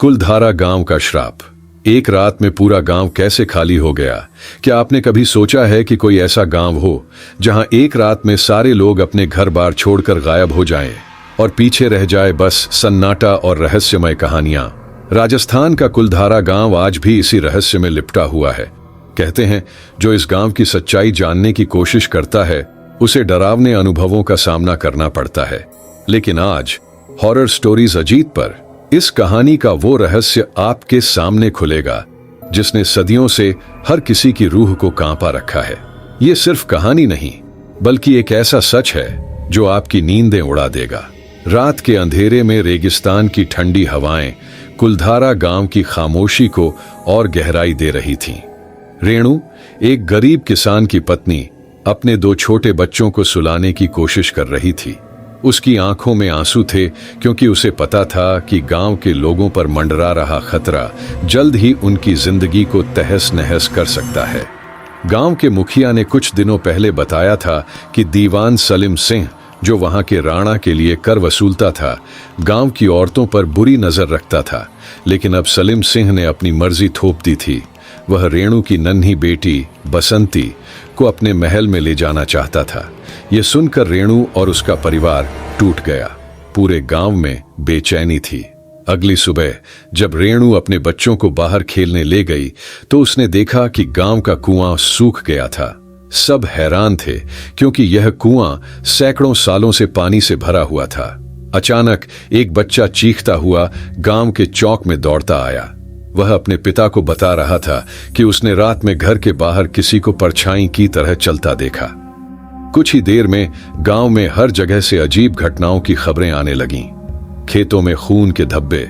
कुलधारा गांव का श्राप। एक रात में पूरा गांव कैसे खाली हो गया। क्या आपने कभी सोचा है कि कोई ऐसा गांव हो जहां एक रात में सारे लोग अपने घर बार छोड़कर गायब हो जाएं और पीछे रह जाए बस सन्नाटा और रहस्यमय कहानियां। राजस्थान का कुलधारा गांव आज भी इसी रहस्य में लिपटा हुआ है। कहते हैं जो इस गांव की सच्चाई जानने की कोशिश करता है उसे डरावने अनुभवों का सामना करना पड़ता है। लेकिन आज हॉरर स्टोरीज अजीत पर इस कहानी का वो रहस्य आपके सामने खुलेगा जिसने सदियों से हर किसी की रूह को कांपा रखा है। ये सिर्फ कहानी नहीं बल्कि एक ऐसा सच है जो आपकी नींदें उड़ा देगा। रात के अंधेरे में रेगिस्तान की ठंडी हवाएं कुलधारा गांव की खामोशी को और गहराई दे रही थीं। रेणु, एक गरीब किसान की पत्नी, अपने 2 छोटे बच्चों को सुलाने की कोशिश कर रही थी। उसकी आंखों में आंसू थे क्योंकि उसे पता था कि गांव के लोगों पर मंडरा रहा खतरा जल्द ही उनकी जिंदगी को तहस नहस कर सकता है। गांव के मुखिया ने कुछ दिनों पहले बताया था कि दीवान सलीम सिंह, जो वहां के राणा के लिए कर वसूलता था, गांव की औरतों पर बुरी नजर रखता था। लेकिन अब सलीम सिंह ने अपनी मर्जी थोप दी थी। वह रेणु की नन्ही बेटी बसंती को अपने महल में ले जाना चाहता था। यह सुनकर रेणु और उसका परिवार टूट गया। पूरे गांव में बेचैनी थी। अगली सुबह जब रेणु अपने बच्चों को बाहर खेलने ले गई तो उसने देखा कि गांव का कुआं सूख गया था। सब हैरान थे क्योंकि यह कुआं सैकड़ों सालों से पानी से भरा हुआ था। अचानक एक बच्चा चीखता हुआ गांव के चौक में दौड़ता आया। वह अपने पिता को बता रहा था कि उसने रात में घर के बाहर किसी को परछाई की तरह चलता देखा। कुछ ही देर में गांव में हर जगह से अजीब घटनाओं की खबरें आने लगीं। खेतों में खून के धब्बे,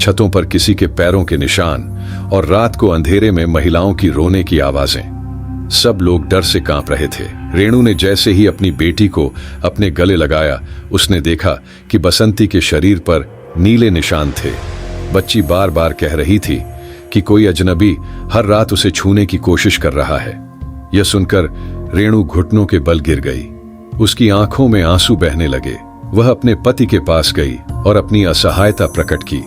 छतों पर किसी के पैरों के निशान और रात को अंधेरे में महिलाओं की रोने की आवाजें। सब लोग डर से कांप रहे थे। रेणु ने जैसे ही अपनी बेटी को अपने गले लगाया, उसने देखा कि बसंती के शरीर पर नीले निशान थे। बच्ची बार बार कह रही थी कि कोई अजनबी हर रात उसे छूने की कोशिश कर रहा है। यह सुनकर रेणु घुटनों के बल गिर गई। उसकी आंखों में आंसू बहने लगे। वह अपने पति के पास गई और अपनी असहायता प्रकट की।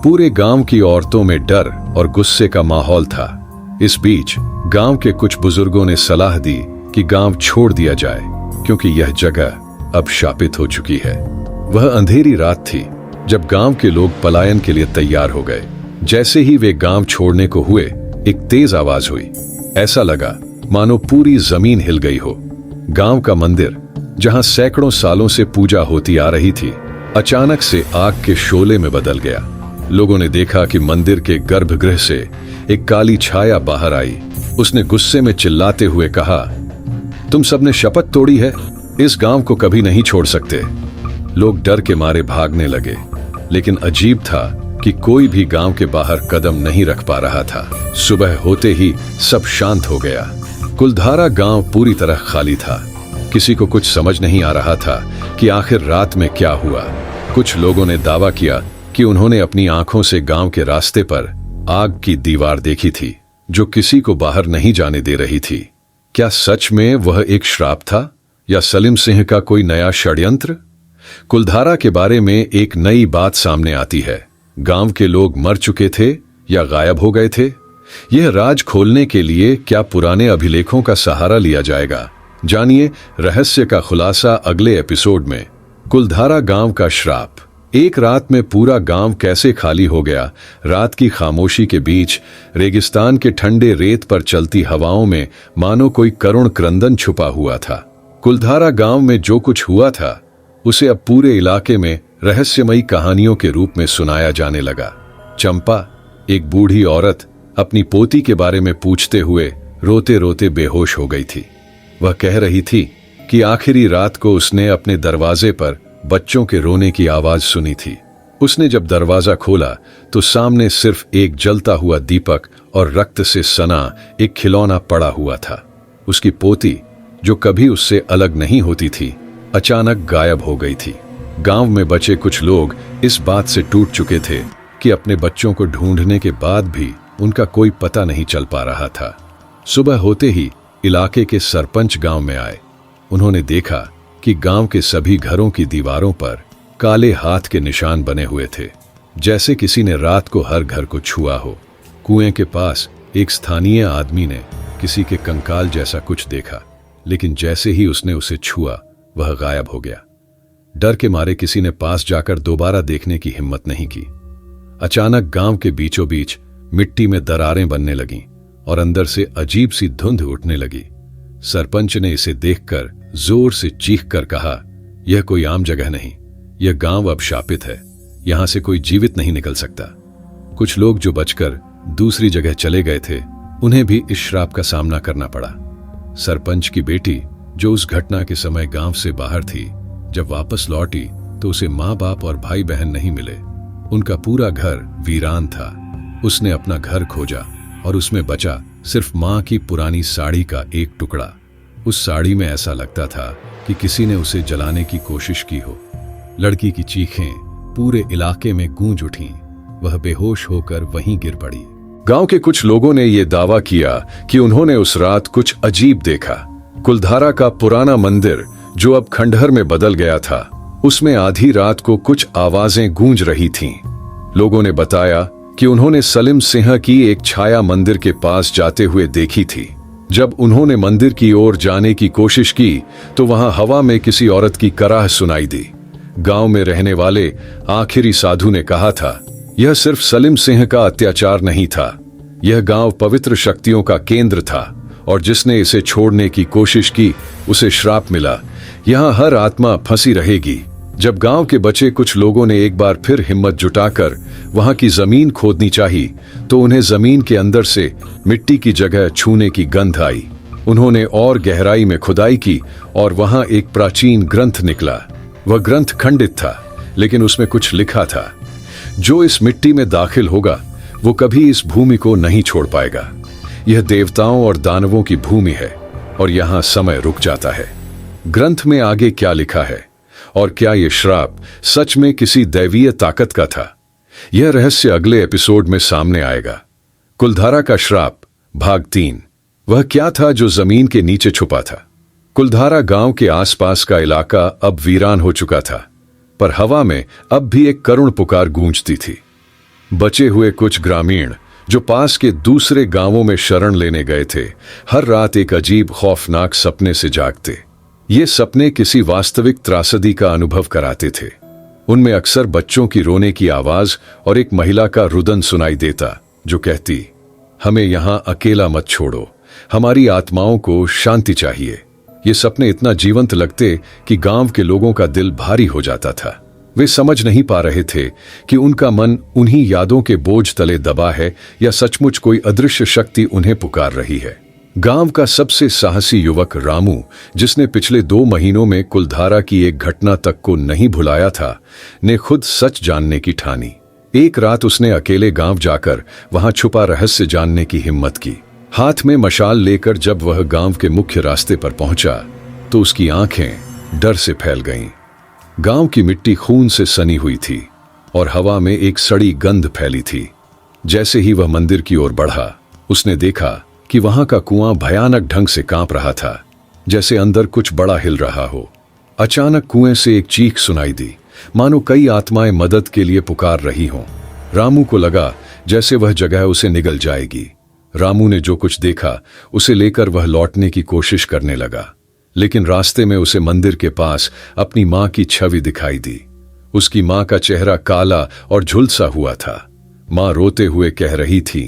पूरे गांव की औरतों में डर और गुस्से का माहौल था। इस बीच गांव के कुछ बुजुर्गों ने सलाह दी कि गांव छोड़ दिया जाए क्योंकि यह जगह अब शापित हो चुकी है। वह अंधेरी रात थी जब गांव के लोग पलायन के लिए तैयार हो गए। जैसे ही वे गांव छोड़ने को हुए, एक तेज आवाज हुई। ऐसा लगा मानो पूरी जमीन हिल गई हो। गांव का मंदिर, जहां सैकड़ों सालों से पूजा होती आ रही थी, अचानक से आग के शोले में बदल गया। लोगों ने देखा कि मंदिर के गर्भगृह से एक काली छाया बाहर आई। उसने गुस्से में चिल्लाते हुए कहा, तुम सबने शपथ तोड़ी है, इस गांव को कभी नहीं छोड़ सकते। लोग डर के मारे भागने लगे, लेकिन अजीब था कि कोई भी गांव के बाहर कदम नहीं रख पा रहा था। सुबह होते ही सब शांत हो गया। कुलधारा गांव पूरी तरह खाली था। किसी को कुछ समझ नहीं आ रहा था कि आखिर रात में क्या हुआ। कुछ लोगों ने दावा किया कि उन्होंने अपनी आंखों से गांव के रास्ते पर आग की दीवार देखी थी जो किसी को बाहर नहीं जाने दे रही थी। क्या सच में वह एक श्राप था या सलीम सिंह का कोई नया षड्यंत्र? कुलधारा के बारे में एक नई बात सामने आती है। गांव के लोग मर चुके थे या गायब हो गए थे? यह राज खोलने के लिए क्या पुराने अभिलेखों का सहारा लिया जाएगा? जानिए रहस्य का खुलासा अगले एपिसोड में। कुलधारा गांव का श्राप। एक रात में पूरा गांव कैसे खाली हो गया। रात की खामोशी के बीच रेगिस्तान के ठंडे रेत पर चलती हवाओं में मानो कोई करुण क्रंदन छुपा हुआ था। कुलधारा गांव में जो कुछ हुआ था उसे अब पूरे इलाके में रहस्यमयी कहानियों के रूप में सुनाया जाने लगा। चंपा, एक बूढ़ी औरत, अपनी पोती के बारे में पूछते हुए रोते रोते बेहोश हो गई थी। वह कह रही थी कि आखिरी रात को उसने अपने दरवाजे पर बच्चों के रोने की आवाज सुनी थी। उसने जब दरवाजा खोला तो सामने सिर्फ एक जलता हुआ दीपक और रक्त से सना एक खिलौना पड़ा हुआ था। उसकी पोती, जो कभी उससे अलग नहीं होती थी, अचानक गायब हो गई थी। गांव में बचे कुछ लोग इस बात से टूट चुके थे कि अपने बच्चों को ढूंढने के बाद भी उनका कोई पता नहीं चल पा रहा था। सुबह होते ही इलाके के सरपंच गांव में आए। उन्होंने देखा कि गांव के सभी घरों की दीवारों पर काले हाथ के निशान बने हुए थे। जैसे किसी ने रात को हर घर को छुआ हो। कुएं के पास एक स्थानीय आदमी ने किसी के कंकाल जैसा कुछ देखा, लेकिन जैसे ही उसने उसे छुआ वह गायब हो गया। डर के मारे किसी ने पास जाकर दोबारा देखने की हिम्मत नहीं की। अचानक गांव के बीचों बीच मिट्टी में दरारें बनने लगीं और अंदर से अजीब सी धुंध उठने लगी। सरपंच ने इसे देखकर जोर से चीख कर कहा, यह कोई आम जगह नहीं, यह गांव अब शापित है, यहां से कोई जीवित नहीं निकल सकता। कुछ लोग जो बचकर दूसरी जगह चले गए थे, उन्हें भी इस श्राप का सामना करना पड़ा। सरपंच की बेटी जो उस घटना के समय गांव से बाहर थी, जब वापस लौटी तो उसे माँ बाप और भाई बहन नहीं मिले। उनका पूरा घर वीरान था। उसने अपना घर खोजा और उसमें बचा सिर्फ माँ की पुरानी साड़ी का एक टुकड़ा। उस साड़ी में ऐसा लगता था कि किसी ने उसे जलाने की कोशिश की हो। लड़की की चीखें पूरे इलाके में गूंज उठीं। वह बेहोश होकर वहीं गिर पड़ी। गांव के कुछ लोगों ने यह दावा किया कि उन्होंने उस रात कुछ अजीब देखा। कुलधारा का पुराना मंदिर जो अब खंडहर में बदल गया था, उसमें आधी रात को कुछ आवाजें गूंज रही थीं। लोगों ने बताया कि उन्होंने सलीम सिंह की एक छाया मंदिर के पास जाते हुए देखी थी। जब उन्होंने मंदिर की ओर जाने की कोशिश की तो वहां हवा में किसी औरत की कराह सुनाई दी। गांव में रहने वाले आखिरी साधु ने कहा था, यह सिर्फ सलीम सिंह का अत्याचार नहीं था, यह गांव पवित्र शक्तियों का केंद्र था और जिसने इसे छोड़ने की कोशिश की उसे श्राप मिला। यहां हर आत्मा फंसी रहेगी। जब गांव के बचे कुछ लोगों ने एक बार फिर हिम्मत जुटाकर वहां की जमीन खोदनी चाही तो उन्हें जमीन के अंदर से मिट्टी की जगह छूने की गंध आई। उन्होंने और गहराई में खुदाई की और वहां एक प्राचीन ग्रंथ निकला। वह ग्रंथ खंडित था, लेकिन उसमें कुछ लिखा था, जो इस मिट्टी में दाखिल होगा वो कभी इस भूमि को नहीं छोड़ पाएगा। यह देवताओं और दानवों की भूमि है और यहां समय रुक जाता है। ग्रंथ में आगे क्या लिखा है और क्या यह श्राप सच में किसी दैवीय ताकत का था, यह रहस्य अगले एपिसोड में सामने आएगा। कुलधारा का श्राप भाग 3। वह क्या था जो जमीन के नीचे छुपा था। कुलधारा गांव के आसपास का इलाका अब वीरान हो चुका था, पर हवा में अब भी एक करुण पुकार गूंजती थी। बचे हुए कुछ ग्रामीण जो पास के दूसरे गांवों में शरण लेने गए थे, हर रात एक अजीब खौफनाक सपने से जागते। ये सपने किसी वास्तविक त्रासदी का अनुभव कराते थे। उनमें अक्सर बच्चों की रोने की आवाज और एक महिला का रुदन सुनाई देता जो कहती, हमें यहां अकेला मत छोड़ो, हमारी आत्माओं को शांति चाहिए। ये सपने इतना जीवंत लगते कि गांव के लोगों का दिल भारी हो जाता था। वे समझ नहीं पा रहे थे कि उनका मन उन्हीं यादों के बोझ तले दबा है या सचमुच कोई अदृश्य शक्ति उन्हें पुकार रही है। गांव का सबसे साहसी युवक रामू, जिसने पिछले 2 महीनों में कुलधारा की एक घटना तक को नहीं भुलाया था, ने खुद सच जानने की ठानी। एक रात उसने अकेले गांव जाकर वहां छुपा रहस्य जानने की हिम्मत की। हाथ में मशाल लेकर जब वह गांव के मुख्य रास्ते पर पहुंचा तो उसकी आंखें डर से फैल गईं। गांव की मिट्टी खून से सनी हुई थी और हवा में एक सड़ी गंध फैली थी। जैसे ही वह मंदिर की ओर बढ़ा, उसने देखा कि वहां का कुआं भयानक ढंग से कांप रहा था, जैसे अंदर कुछ बड़ा हिल रहा हो। अचानक कुएं से एक चीख सुनाई दी, मानो कई आत्माएं मदद के लिए पुकार रही हों। रामू को लगा जैसे वह जगह उसे निगल जाएगी। रामू ने जो कुछ देखा उसे लेकर वह लौटने की कोशिश करने लगा, लेकिन रास्ते में उसे मंदिर के पास अपनी मां की छवि दिखाई दी। उसकी मां का चेहरा काला और झुलसा हुआ था। मां रोते हुए कह रही थी,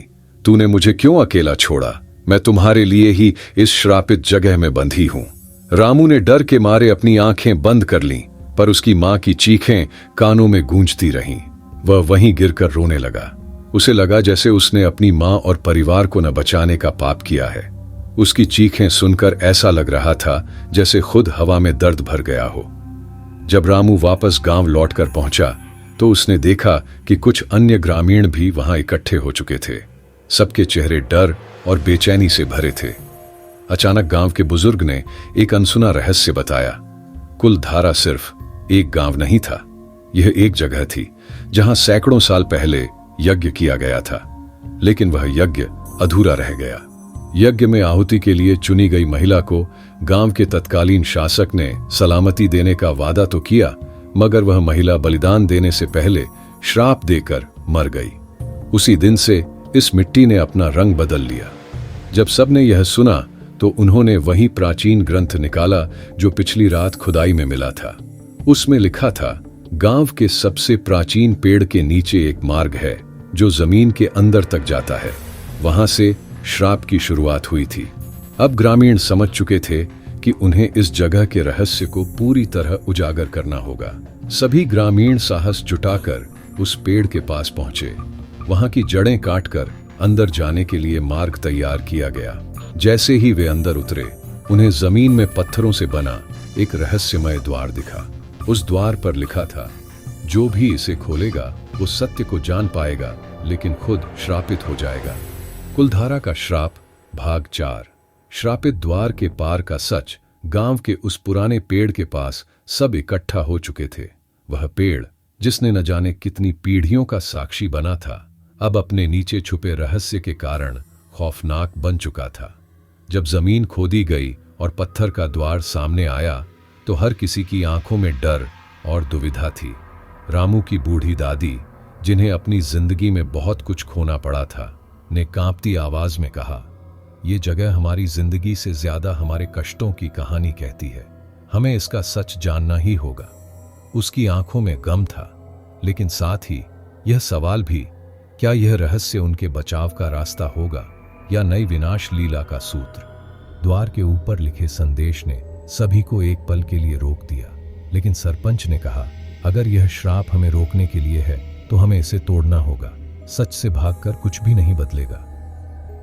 तूने मुझे क्यों अकेला छोड़ा? मैं तुम्हारे लिए ही इस श्रापित जगह में बंधी हूं। रामू ने डर के मारे अपनी आंखें बंद कर लीं, पर उसकी मां की चीखें कानों में गूंजती रहीं। वह वहीं गिरकर रोने लगा। उसे लगा जैसे उसने अपनी मां और परिवार को न बचाने का पाप किया है। उसकी चीखें सुनकर ऐसा लग रहा था जैसे खुद हवा में दर्द भर गया हो। जब रामू वापस गांव लौटकर पहुंचा तो उसने देखा कि कुछ अन्य ग्रामीण भी वहां इकट्ठे हो चुके थे। सबके चेहरे डर और बेचैनी से भरे थे। अचानक गांव के बुजुर्ग ने एक अनसुना रहस्य बताया। कुलधारा सिर्फ एक गांव नहीं था, यह एक जगह थी जहां सैकड़ों साल पहले यज्ञ किया गया था, लेकिन वह यज्ञ अधूरा रह गया। यज्ञ में आहुति के लिए चुनी गई महिला को गांव के तत्कालीन शासक ने सलामती देने का वादा तो किया, मगर वह महिला बलिदान देने से पहले श्राप देकर मर गई। उसी दिन से इस मिट्टी ने अपना रंग बदल लिया। जब सबने यह सुना तो उन्होंने वही प्राचीन ग्रंथ निकाला जो पिछली रात खुदाई में मिला था। उसमें लिखा था, गांव के सबसे प्राचीन पेड़ के नीचे एक मार्ग है जो जमीन के अंदर तक जाता है। वहां से श्राप की शुरुआत हुई थी। अब ग्रामीण समझ चुके थे कि उन्हें इस जगह के रहस्य को पूरी तरह उजागर करना होगा। सभी ग्रामीण साहस जुटाकर उस पेड़ के पास पहुंचे। वहां की जड़ें काटकर अंदर जाने के लिए मार्ग तैयार किया गया। जैसे ही वे अंदर उतरे, उन्हें जमीन में पत्थरों से बना एक रहस्यमय द्वार दिखा। उस द्वार पर लिखा था, जो भी इसे खोलेगा वो सत्य को जान पाएगा, लेकिन खुद श्रापित हो जाएगा। कुलधारा का श्राप भाग 4। श्रापित द्वार के पार का सच। गांव के उस पुराने पेड़ के पास सब इकट्ठा हो चुके थे। वह पेड़ जिसने न जाने कितनी पीढ़ियों का साक्षी बना था, अब अपने नीचे छुपे रहस्य के कारण खौफनाक बन चुका था। जब जमीन खोदी गई और पत्थर का द्वार सामने आया तो हर किसी की आंखों में डर और दुविधा थी। रामू की बूढ़ी दादी, जिन्हें अपनी जिंदगी में बहुत कुछ खोना पड़ा था, ने कांपती आवाज में कहा, ये जगह हमारी जिंदगी से ज्यादा हमारे कष्टों की कहानी कहती है। हमें इसका सच जानना ही होगा। उसकी आंखों में गम था, लेकिन साथ ही यह सवाल भी, क्या यह रहस्य उनके बचाव का रास्ता होगा या नई विनाश लीला का सूत्र। द्वार के ऊपर लिखे संदेश ने सभी को एक पल के लिए रोक दिया, लेकिन सरपंच ने कहा, अगर यह श्राप हमें रोकने के लिए है तो हमें इसे तोड़ना होगा। सच से भागकर कुछ भी नहीं बदलेगा।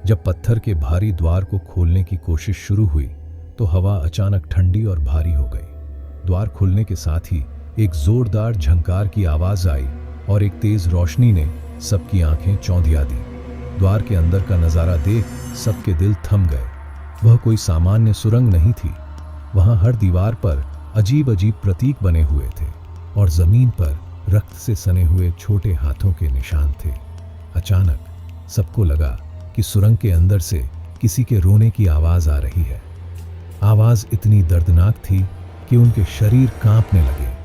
जब पत्थर के भारी द्वार को खोलने की कोशिश शुरू हुई तो हवा अचानक ठंडी और भारी हो गई। द्वार खुलने के साथ ही एक जोरदार झंकार की आवाज आई और एक तेज रोशनी ने सबकी आंखें चौंधिया दी। द्वार के अंदर का नजारा देख सबके दिल थम गए। वह कोई सामान्य सुरंग नहीं थी। वहां हर दीवार पर अजीब अजीब प्रतीक बने हुए थे और जमीन पर रक्त से सने हुए छोटे हाथों के निशान थे। अचानक सबको लगा कि सुरंग के अंदर से किसी के रोने की आवाज आ रही है। आवाज इतनी दर्दनाक थी कि उनके शरीर कांपने लगे।